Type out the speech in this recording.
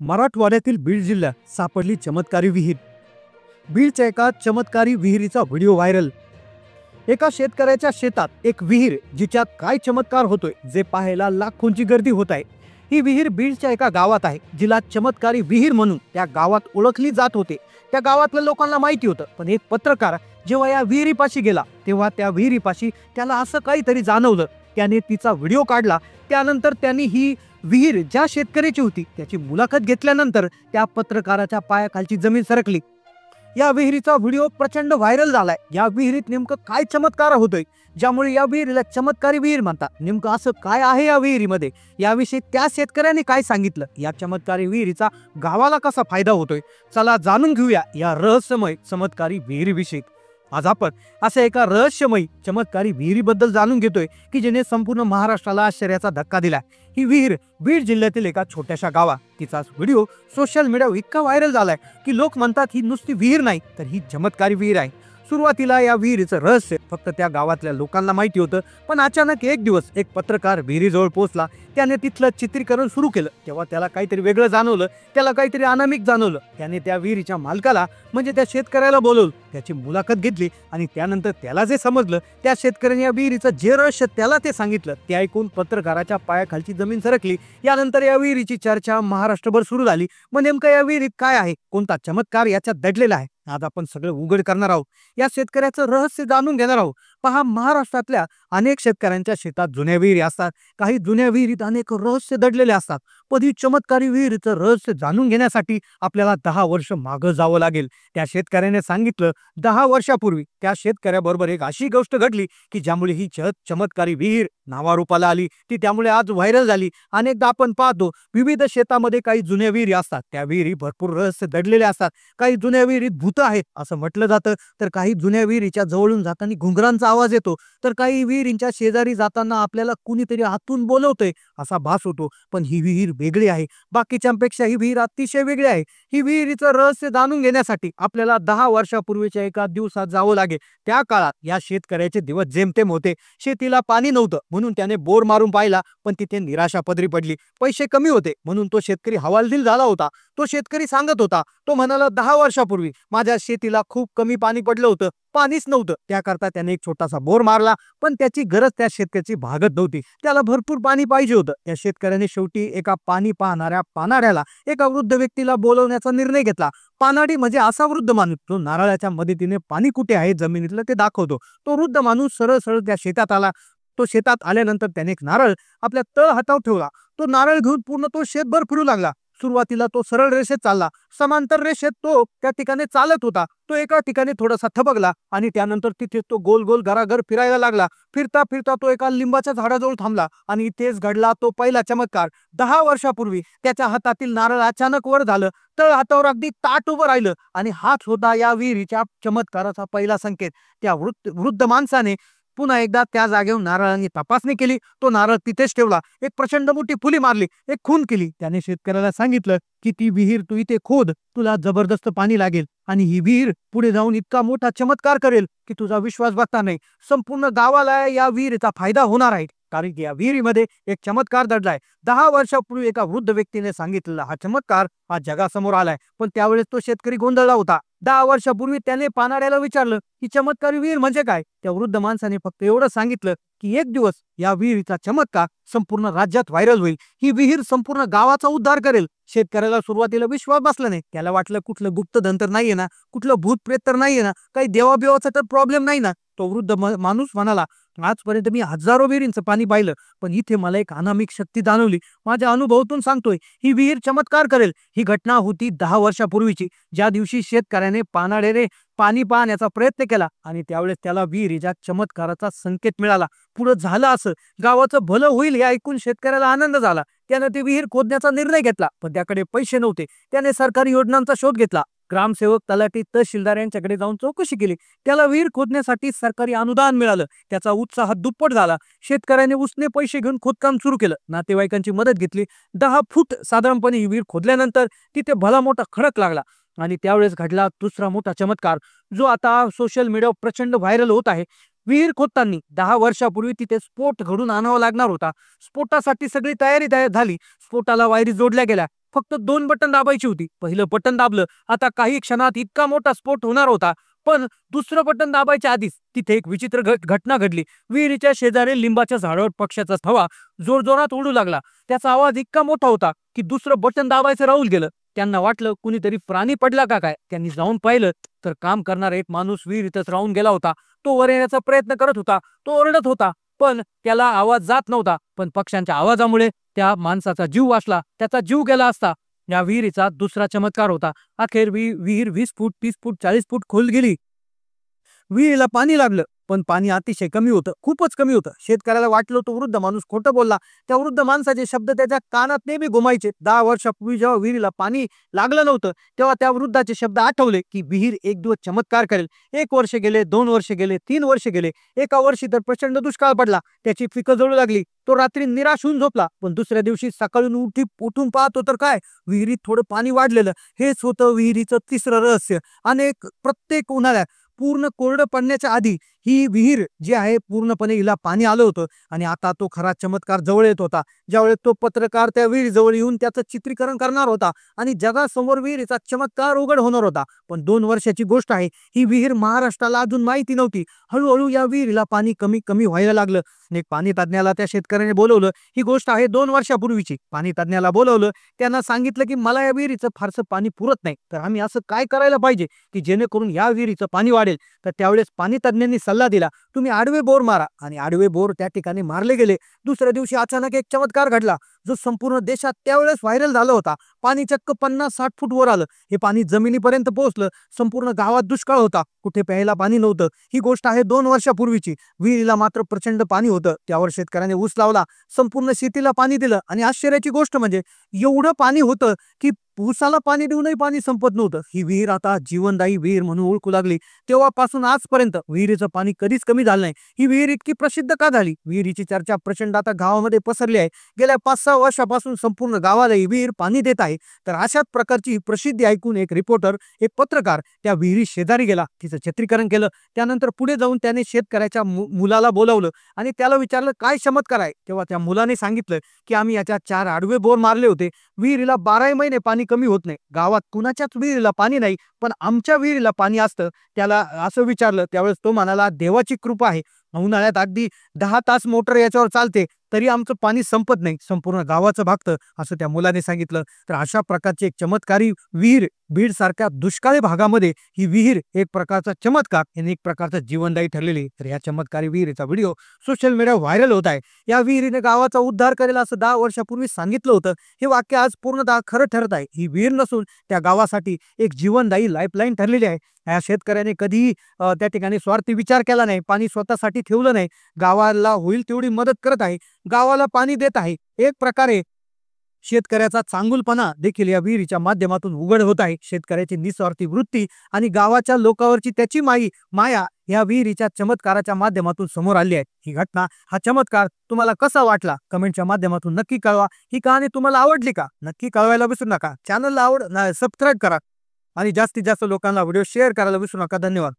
मराठवाड्यातील बीड जिल्ह्यात सापडली चमत्कारी विहीर। बीडच्या एका चमत्कारी विहिरीचा व्हिडिओ व्हायरल। एका शेतकऱ्याच्या शेतात एक विहीर, जिच्यात काय चमत्कार होतोय जे पाहायला लाखोंची गर्दी होत आहे। ही विहीर बीडच्या एका गावात आहे, जिला चमत्कारी विहीर म्हणून त्या गावात ओळखली जात होते। त्या गावातल्या लोकांना माहिती होतं, पण एक पत्रकार जेव्हा या विहिरीपाशी गेला तेव्हा त्या विहिरीपाशी त्याला असं काहीतरी जाणवलं। त्याने तिचा व्हिडिओ काढला। त्यानंतर त्यांनी ही विहीर ज्या शेतकऱ्याची होती त्याची मुलाखत घेतल्यानंतर त्या पत्रकाराच्या पायाखालची जमीन सरकली। या विहिरीचा व्हिडिओ प्रचंड व्हायरल झालाय। या विहिरीत नेमकं काय चमत्कार होतोय ज्यामुळे या विहिरीला चमत्कारी विहीर म्हणतात? नेमकं असं काय आहे या विहिरीमध्ये, याविषयी त्या शेतकऱ्याने काय सांगितलं, या चमत्कारी विहिरीचा गावाला कसा फायदा होतोय, चला जाणून घेऊया या रहस्यमय चमत्कारी विहिरीविषयी। आज आपण अशा एका रहस्यमयी चमत्कारी विहिरीबद्दल जाणून घेतोय की जिने संपूर्ण महाराष्ट्राला आश्चर्याचा धक्का दिला। ही विहीर बीड जिल्ह्यातील एका छोट्याशा गावात, तिचा व्हिडिओ सोशल मीडियावर इतका व्हायरल झालाय की लोक म्हणतात ही नुसती विहीर नाही तर ही चमत्कारी विहीर आहे। सुरुवातीला या विहिरीचं रहस्य फक्त त्या गावातल्या लोकांना माहिती होतं, पण अचानक एक दिवस एक पत्रकार विहिरीजवळ पोहोचला। त्याने तिथलं चित्रीकरण सुरू केलं तेव्हा त्याला काहीतरी वेगळं जाणवलं, त्याला काहीतरी अनामिक जाणवलं। त्याने त्या विहिरीच्या मालकाला म्हणजे त्या शेतकऱ्याला बोलवलं, त्याची मुलाखत घेतली आणि त्यानंतर त्याला जे समजलं, त्या शेतकऱ्याने या विहिरीचं जे रहस्य त्याला ते सांगितलं, ते ऐकून पत्रकाराच्या पायाखालची जमीन सरकली। यानंतर या विहिरीची चर्चा महाराष्ट्रभर सुरू झाली। मग नेमकं या विहिरीत काय आहे, कोणता चमत्कार याच्यात दडलेला आहे, आज आपण सगळं उघड करणार आहोत। या शेतकऱ्याचं रहस्य जाणून घेणार आहोत। पहा, महाराष्ट्रातल्या अनेक शेतकऱ्यांच्या शेतात जुन्या विहिरी असतात। काही जुन्या विहिरीत अनेक रहस्य दडलेले असतात, पण ही चमत्कारी विहिरीचं रहस्य जाणून घेण्यासाठी आपल्याला 10 वर्ष मागं जावं लागेल। त्या शेतकऱ्याने सांगितलं, 10 वर्षापूर्वी त्या शेतकऱ्याबरोबर एक अशी गोष्ट घडली की ज्यामुळे ही चमत्कारी विहीर नावारूपाला आली। ती त्यामुळे आज व्हायरल झाली। अनेकदा आपण पाहतो विविध शेतामध्ये काही जुन्या विहिरी असतात, त्या विहिरी भरपूर रहस्य दडलेले असतात। काही जुन्या विहिरीत भूत आहेत असं म्हटलं जातं, तर काही जुन्या विहिरीच्या जवळून जाताना घुंगरांचा आवाज येतो, तर काही विहिरींच्या शेजारी जाताना आपल्याला कुणीतरी आतून बोलवतंय असा भास होतो। पण ही विहीर वेगळी आहे, बाकीच्यांपेक्षा ही विहीर अतिशय वेगळी आहे। ही विहिरीचं रहस्य जाणून घेण्यासाठी आपल्याला 10 वर्षापूर्वीच्या एका दिवसात जावं लागेल। त्या काळात या शेतकऱ्याचे दिवस जेमतेम होते। शेतीला पाणी नव्हतं म्हणून त्याने बोर मारून पाहिला, पण तिथे निराशा पदरी पडली। पैसे कमी होते म्हणून तो शेतकरी हवालदिल झाला होता। तो शेतकरी सांगत होता, तो म्हणाला, 10 वर्षापूर्वी माझ्या शेतीला खूप कमी पाणी पडलं होतं, पाणीच नव्हतं। त्याकरता त्याने एक छोटासा बोर मारला, पण त्याची गरज त्या शेतकऱ्याची भागत नव्हती, त्याला भरपूर पाणी पाहिजे होतं। त्या शेतकऱ्याने शेवटी एका पाणी पाहणाऱ्या पानाड्याला, एका वृद्ध व्यक्तीला बोलवण्याचा निर्णय घेतला। पानाडी म्हणजे असा वृद्ध माणूस जो नारळाच्या मदतीने पाणी कुठे आहे जमिनीतलं ते दाखवतो। तो वृद्ध माणूस सरळ सरळ त्या शेतात आला। तो शेतात आल्यानंतर त्याने एक नारळ आपल्या तळ हातावर ठेवला। तो नारळ घेऊन पूर्ण तो शेतभर फिरू लागला। सुरुवातीला तो सरळ रेषेत चालला, समांतर रेषेत तो त्या ठिकाणी चालत होता। तो एका ठिकाणी थोडासा थबकला आणि त्यानंतर तिथे तो गोल गोल घराघर फिरायला लागला। फिरता फिरता तो एका लिंबाच्या झाडाजवळ थांबला आणि इथेच घडला तो पहिला चमत्कार। 10 वर्षापूर्वी त्याच्या हातातील नारळ अचानक वर झालं, तळ हातावर अगदी ताट उभं राहिलं आणि हाच होता या विहिरीच्या चमत्काराचा पहिला संकेत। त्या वृद्ध माणसाने पुन्हा एकदा त्या जागेवर नारळांनी तपासणी केली। तो नारळ तिथेच ठेवला, एक प्रचंड मोठी फुली मारली, एक खून केली। त्याने शेतकऱ्याला सांगितलं की ती विहीर तू इथे खोद, तुला जबरदस्त पाणी लागेल आणि ही विहीर पुढे जाऊन इतका मोठा चमत्कार करेल की तुझा विश्वास बसणार नाही। संपूर्ण गावाला या विहिरीचा फायदा होणार आहे, कारण की या विहिरीमध्ये एक चमत्कार दडलाय। 10 वर्षापूर्वी एका वृद्ध व्यक्तीने सांगितलेला हा चमत्कार आज जगासमोर आलाय, पण त्यावेळेस तो शेतकरी गोंधळला होता। 10 वर्षापूर्वी त्याने पानाड्याला विचारलं ही चमत्कारी विहीर म्हणजे काय? त्या वृद्ध माणसाने फक्त एवढं सांगितलं की एक दिवस या विहिरीचा चमत्कार संपूर्ण राज्यात व्हायरल होईल, ही विहीर संपूर्ण गावाचा उद्धार करेल। शेतकऱ्याला सुरुवातीला विश्वास बसला नाही। त्याला वाटलं कुठलं गुप्तधन तर नाहीये ना, कुठलं भूत प्रेत तर नाहीये ना, काही देवाबिवाचा तर प्रॉब्लेम नाही ना। तो वृद्ध माणूस म्हणाला, आजपर्यंत मी हजारो विहिरींचं पाणी पाहिलं, पण इथे मला एक अनामिक शक्ती जाणवली। माझ्या अनुभवातून सांगतोय, ही विहीर चमत्कार करेल। ही घटना होती 10 वर्षापूर्वीची, ज्या दिवशी शेतकऱ्याने पानाड्याने पाणी पाहण्याचा प्रयत्न केला आणि त्यावेळेस त्याला विहिरीच्या चमत्काराचा संकेत मिळाला। पुढे झालं असं, गावाचं भलं होईल हे ऐकून शेतकऱ्याला आनंद झाला। त्याने ती विहीर खोदण्याचा निर्णय घेतला, पण त्याकडे पैसे नव्हते। त्याने सरकारी योजनांचा शोध घेतला, ग्रामसेवक, तलाठी, तहसीलदार यांच्याकडे जाऊन चौकशी केली। त्याला विहीर खोदण्यासाठी सरकारी अनुदान मिळालं। त्याचा उत्साह दुप्पट झाला। शेतकऱ्याने उसने पैसे घेऊन खोदकाम सुरू केलं, नातेवाईकांची मदत घेतली। 10 फूट साधारणपणे ही विहीर खोदल्यानंतर तिथे भला मोठा खडक लागला आणि त्यावेळेस घडला दुसरा मोठा चमत्कार, जो आता सोशल मीडियावर प्रचंड व्हायरल होत आहे। विहीर खोदताना 10 वर्षापूर्वी तिथे स्फोट घडून आणावा लागणार होता। स्फोटासाठी सगळी तयारी झाली, स्फोटाला वायरी जोडल्या गेल्या, फक्त 2 बटन दाबायची होती. पहिलं बटन दाबलं, आता काही क्षणात इतका मोठा स्फोट होणार होता. पण दुसरं बटन दाबायच्या आधीच तिथे एक विचित्र घटना घडली. विहिरीच्या शेजारी लिंबाच्या झाडावर पक्ष्याचा थवा जोरजोरात उडू लागला. त्याचा आवाज इतका मोठा होता की दुसरं बटन दाबायचं राहून गेलं. त्यांना वाटलं कुणीतरी प्राणी पडला का काय. त्यांनी जाऊन पाहिलं तर काम करणारा एक माणूस विहिरीतच राहून गेला होता. तो वर येण्याचा प्रयत्न करत होता. तो ओरडत होता, पण त्याला आवाज जात नव्हता. पण पक्ष्यांच्या आवाजामुळे त्या माणसाचा जीव वाचला. त्याचा जीव गेला असता. या विहिरीचा दुसरा चमत्कार होता. अखेर विहीर 20 फूट, 30 फूट, 40 फूट खोल गेली. विहिरीला पाणी लागलं, पण पाणी अतिशय कमी होतं, खूपच कमी होतं. शेतकऱ्याला वाटलं तो वृद्ध माणूस खोटं बोलला. त्या वृद्ध माणसाचे शब्द त्याच्या कानात नेहमी घुमायचे. 10 वर्षापूर्वी जेव्हा विहिरीला पाणी लागलं नव्हतं, तेव्हा त्या वृद्धाचे शब्द आठवले की विहीर एक दिवस चमत्कार करेल. 1 वर्ष गेले, 2 वर्ष गेले, 3 वर्ष गेले. एका वर्षी तर प्रचंड दुष्काळ पडला. त्याची पिकं जळू लागली. तो रात्री निराश होऊन झोपला. पण दुसऱ्या दिवशी सकाळून उठून पाहतो तर काय, विहिरीत थोडं पाणी वाढलेलं. हेच होतं विहिरीचं तिसरं रहस्य. प्रत्येक उन्हाळ्यात पूर्ण कोरडं पडण्याच्या आधी ही विहीर जी आहे पूर्णपणे हिला पाणी आलं होतं. आणि आता तो खरा चमत्कार जवळ येत होता. ज्यावेळेस तो पत्रकार त्या विहिरीजवळ येऊन त्याचं चित्रीकरण करणार होता आणि जगासमोर विहिरीचा चमत्कार उघड होणार होता. पण 2 वर्षाची गोष्ट आहे. ही विहीर महाराष्ट्राला अजून माहिती नव्हती. हळूहळू या विहिरीला पाणी कमी कमी व्हायला लागलं. एक पाणी तज्ञाला त्या शेतकऱ्याने बोलवलं. ही गोष्ट आहे 2 वर्षापूर्वीची. पाणी तज्ञाला बोलवलं. त्यांना सांगितलं की मला या विहिरीचं फारसं पाणी पुरत नाही, तर आम्ही असं काय करायला पाहिजे की जेणेकरून या विहिरीचं पाणी वाढेल. तर त्यावेळेस पाणी तज्ञांनी सल्ला दिला, तुम्ही आडवे बोर मारा. आणि आडवे बोर त्या ठिकाणी मारले गेले. दुसऱ्या दिवशी अचानक एक चमत्कार घडला, जो संपूर्ण देशात त्यावेळेस व्हायरल झाला होता. पाणी चक्क 50-60 फूट वर आलं. हे पाणी जमिनीपर्यंत पोहोचलं. संपूर्ण गावात दुष्काळ होता. कुठे प्यायला पाणी नव्हतं. ही गोष्ट आहे 2 वर्षापूर्वीची. विहिरीला मात्र प्रचंड पाणी होतं. त्यावर शेतकऱ्याने ऊस लावला. संपूर्ण शेतीला पाणी दिलं. आणि आश्चर्याची गोष्ट म्हणजे एवढं पाणी होतं की ऊसाला पाणी देऊनही पाणी संपत नव्हतं. ही विहीर आता जीवनदायी विहीर म्हणून ओळखू लागली. तेव्हापासून आजपर्यंत विहिरीचं पाणी कधीच कमी झालं नाही. ही विहीर इतकी प्रसिद्ध का झाली? विहिरीची चर्चा प्रचंड आता गावामध्ये पसरली आहे. गेल्या 5-6 वर्षापासून संपूर्ण गावाला ही विहीर पाणी देत आहे. तर अशाच प्रकारची प्रसिद्धी ऐकून एक रिपोर्टर, एक पत्रकार त्या विहिरी शेजारी गेला. तिचं चित्रीकरण केलं. त्यानंतर पुढे जाऊन त्याने शेतकऱ्याच्या मुलाला बोलावलं आणि त्याला विचारलं काय चमत्कार आहे. तेव्हा त्या मुलाने सांगितलं की आम्ही याच्या 4 आडवे बोर मारले होते. विहिरीला 12 महिने पाणी कमी होत नाही. गावात कुणाच्याच विहिरीला पाणी नाही, पण आमच्या विहिरीला पाणी असतं. त्याला असं विचारलं. त्यावेळेस तो म्हणाला, देवाची कृपा आहे. उन्हाळ्यात अगदी 10 तास मोटर याच्यावर चालते, तरी आमचं पाणी संपत नाही. संपूर्ण गावाचं भागतं, असं त्या मुलाने सांगितलं. तर अशा प्रकारची एक चमत्कारी विहीर बीड सारख्या दुष्काळी भागामध्ये ही विहीर एक प्रकारचा चमत्कार आणि एक प्रकारचा जीवनदायी ठरलेली. तर या चमत्कारी विहिरीचा व्हिडिओ सोशल मीडिया व्हायरल होत आहे. या विहिरीने गावाचा उद्धार करेल असं 10 वर्षापूर्वी सांगितलं होतं. हे वाक्य आज पूर्णतः खरं ठरत आहे. ही विहीर नसून त्या गावासाठी एक जीवनदायी लाईफलाईन ठरलेली आहे. या शेतकऱ्याने कधीही त्या ठिकाणी स्वार्थी विचार केला नाही. पाणी स्वतःसाठी ठेवलं नाही. गावाला होईल तेवढी मदत करत आहे. गावाला पाणी देत आहे. एक प्रकारे शेतकऱ्याचा चांगुलपणा देखील या विहिरीच्या माध्यमातून उघड होत आहे. शेतकऱ्याची निस्वार्थी वृत्ती आणि गावाच्या लोकांवरची त्याची माया या विहिरीच्या चमत्काराच्या माध्यमातून समोर आली आहे. ही घटना, हा चमत्कार तुम्हाला कसा वाटला कमेंटच्या माध्यमातून नक्की कळवा. ही कहाणी तुम्हाला आवडली का नक्की कळवायला विसरू नका. चॅनलला सबस्क्राईब करा आणि जास्तीत जास्त लोकांना व्हिडिओ शेअर करायला विसरू नका. धन्यवाद.